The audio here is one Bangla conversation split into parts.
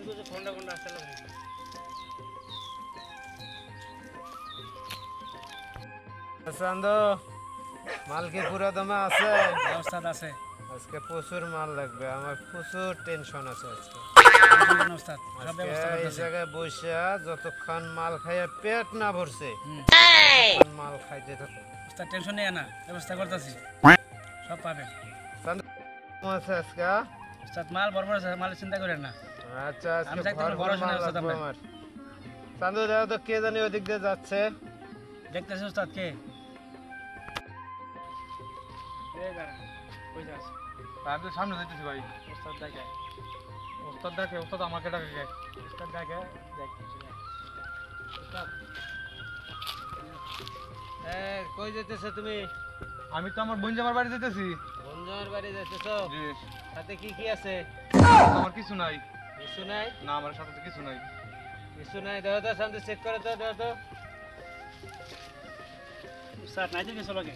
कुछ खोंडा खोंडा अच्छा लग रहा है চান্দু মাল কি পুরো দমে আছে? उस्ताद আছে আজকে প্রচুর মাল লাগবে, আমার প্রচুর টেনশন আছে আজকে। उस्ताद सब আজকে व्यवस्था এই करতেছে জায়গায় বসে যতক্ষণ মাল খাইয়া পেট না ভরছে ততক্ষণ মাল খাইতে থাকো। उस्ताद टेंशन नहीं है ना व्यवस्था करতেছি सब পাবে চান্দু কেমন আছে আজকে? उस्ताद माल बराबर আছে মাল চিন্তা করেন না আচ্ছা আমি আজকে চাইতে ভরপুর ভরসা মাল নেই উস্তাদ লাগবে আপনার। আমার। চান্দু দাও তো, কে জানি ওদিক দিয়ে যাচ্ছে। দেখতেছি उस्ताद কে এ গাড়া কই যাস আমি তো সামনে যাইতেছি ভাই। उस्ताद দেখে ওস্তাদ দেখে, ওস্তাদ আমাকে ডাকে। उस्ताद দেখে দেখতেছি उस्ताद এ কই যেতেছো তুমি? আমি তো আমার বোন জামার বাড়ি যাইতেছি। বন্ধুর বাড়ি যাইতেছো? জি। সাথে কি কি আছে? আমার কিছু নাই। কিছু নাই? না, আমার সাথে তো কিছু নাই। কিছু নাই, দাও তো চান্দু, চেক করে দাও, দাও তো। उस्ताद নাই দেখে চলো কে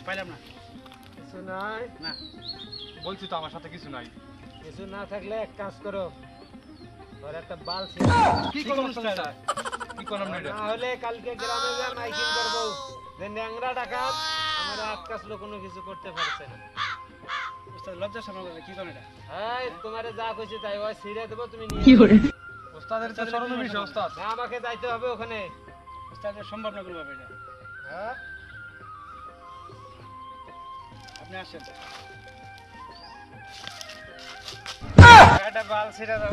পাইলাম না কিছু নাই? না বলছি তো আমার সাথে কিছু নাই। কিছু না থাকলে এক কাজ করো, ওর একটা বাল ছিল, কি করব উস্তাদ? কি করব না এটা? না হলে কালকে গ্রামে যা মাইকিং করবো যে ন্যাংরা ডাকাত আমার আট কাছলো কোনো কিছু করতে পারছে না। उस्ताद লজ্জা শরম করে কি কোন এটা এই তোমারে যা কইছে তাই ওই ছিঁড়ে দেবো, তুমি নিয়ে ওস্তাদের তো শরমের বিষয় ওস্তাদ। না, আমাকে যাইতে হবে ওখানে। उस्ताद সম্ভব না করব এটা হ্যাঁ, আপনি আসেন একটা বাল ছিঁড়ে দাও।